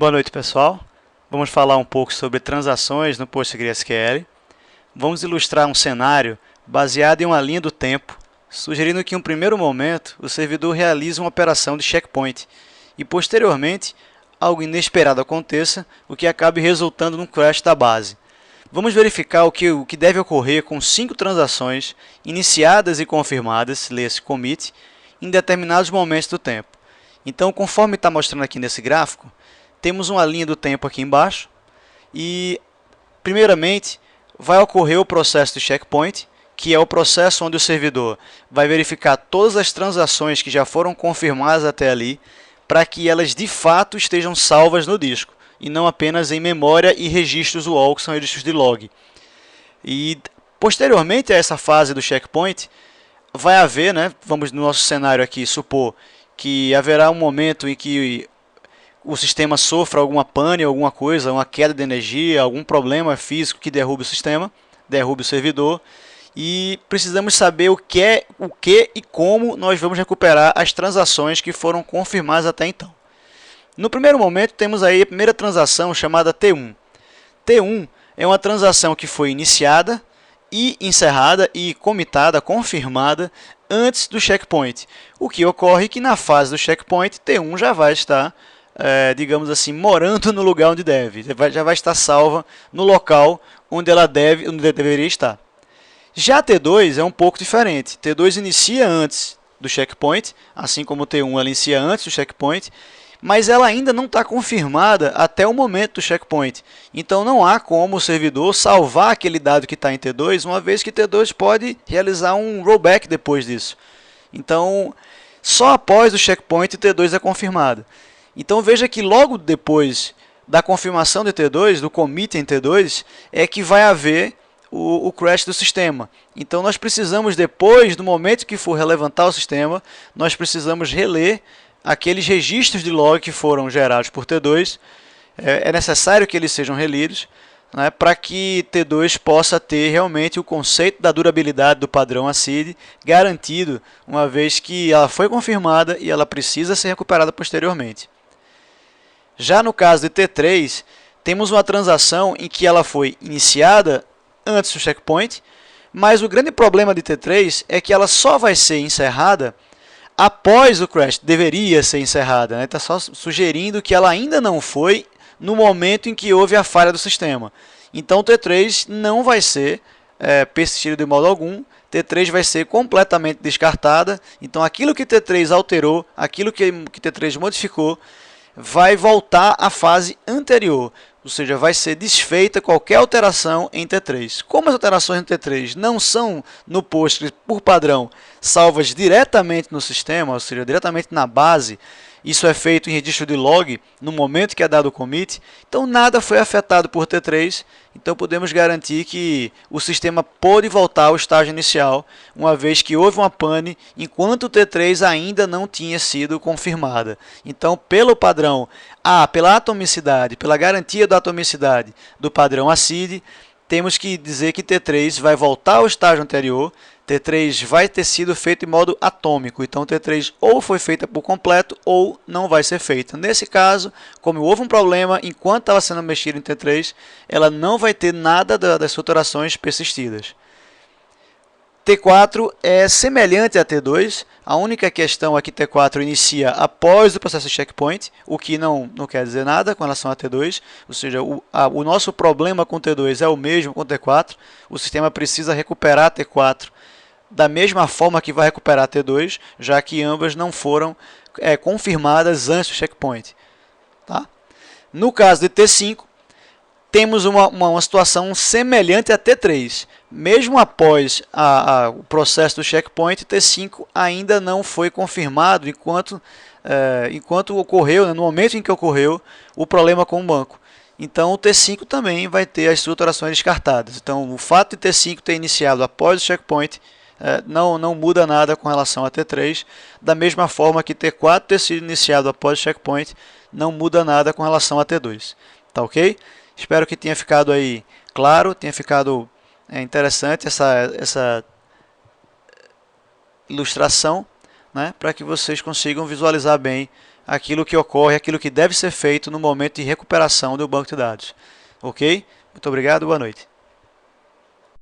Boa noite, pessoal. Vamos falar um pouco sobre transações no PostgreSQL. Vamos ilustrar um cenário baseado em uma linha do tempo, sugerindo que em um primeiro momento o servidor realize uma operação de checkpoint e posteriormente algo inesperado aconteça, o que acabe resultando num crash da base. Vamos verificar o que deve ocorrer com 5 transações iniciadas e confirmadas, lê-se commit, em determinados momentos do tempo. Então, conforme está mostrando aqui nesse gráfico, temos uma linha do tempo aqui embaixo e, primeiramente, vai ocorrer o processo de checkpoint, que é o processo onde o servidor vai verificar todas as transações que já foram confirmadas até ali, para que elas de fato estejam salvas no disco, e não apenas em memória e registros UOL, que são registros de log. E, posteriormente a essa fase do checkpoint, vai haver, vamos no nosso cenário aqui supor que haverá um momento em que o sistema sofra alguma pane, alguma coisa, uma queda de energia, algum problema físico que derrube o sistema, derrube o servidor, e precisamos saber o que e como nós vamos recuperar as transações que foram confirmadas até então. No primeiro momento temos aí a primeira transação chamada T1. T1 é uma transação que foi iniciada e encerrada e commitada, confirmada antes do checkpoint. O que ocorre é que na fase do checkpoint T1 já vai estar digamos assim, morando no lugar onde deve, já vai estar salva no local onde ela deveria estar. Já T2 é um pouco diferente. T2 inicia antes do checkpoint, assim como T1 ela inicia antes do checkpoint, mas ela ainda não está confirmada até o momento do checkpoint. Então não há como o servidor salvar aquele dado que está em T2, uma vez que T2 pode realizar um rollback depois disso. Então, só após o checkpoint T2 é confirmada. Então veja que logo depois da confirmação de T2, do commit em T2, é que vai haver o crash do sistema. Então nós precisamos, depois do momento que for relevantar o sistema, nós precisamos reler aqueles registros de log que foram gerados por T2. É necessário que eles sejam relidos, para que T2 possa ter realmente o conceito da durabilidade do padrão ACID garantido, uma vez que ela foi confirmada e ela precisa ser recuperada posteriormente. Já no caso de T3, temos uma transação em que ela foi iniciada antes do checkpoint, mas o grande problema de T3 é que ela só vai ser encerrada após o crash. Deveria ser encerrada, está só sugerindo que ela ainda não foi no momento em que houve a falha do sistema. Então T3 não vai ser persistido de modo algum, T3 vai ser completamente descartada. Então aquilo que T3 alterou, aquilo que T3 modificou, vai voltar à fase anterior, ou seja, vai ser desfeita qualquer alteração em T3. Como as alterações em T3 não são no Postgres, por padrão, salvas diretamente no sistema, ou seja, diretamente na base, isso é feito em registro de log no momento que é dado o commit, então nada foi afetado por T3, então podemos garantir que o sistema pôde voltar ao estágio inicial, uma vez que houve uma pane enquanto o T3 ainda não tinha sido confirmada. Então, pelo padrão pela atomicidade, pela garantia da atomicidade do padrão ACID, temos que dizer que T3 vai voltar ao estágio anterior, T3 vai ter sido feito em modo atômico, então T3 ou foi feita por completo ou não vai ser feita. Nesse caso, como houve um problema enquanto estava sendo mexido em T3, ela não vai ter nada das alterações persistidas. T4 é semelhante a T2, a única questão é que T4 inicia após o processo de checkpoint, o que não quer dizer nada com relação a T2, ou seja, o nosso problema com T2 é o mesmo com T4, o sistema precisa recuperar T4 da mesma forma que vai recuperar T2, já que ambas não foram confirmadas antes do checkpoint. Tá? No caso de T5, temos uma situação semelhante a T3. Mesmo após o processo do checkpoint, T5 ainda não foi confirmado enquanto ocorreu, no momento em que ocorreu o problema com o banco. Então o T5 também vai ter as suas alterações descartadas. Então o fato de T5 ter iniciado após o checkpoint não muda nada com relação a T3, da mesma forma que T4 ter sido iniciado após o checkpoint não muda nada com relação a T2. Tá ok? Espero que tenha ficado aí claro, tenha ficado interessante essa ilustração, para que vocês consigam visualizar bem aquilo que ocorre, aquilo que deve ser feito no momento de recuperação do banco de dados. Ok? Muito obrigado, boa noite.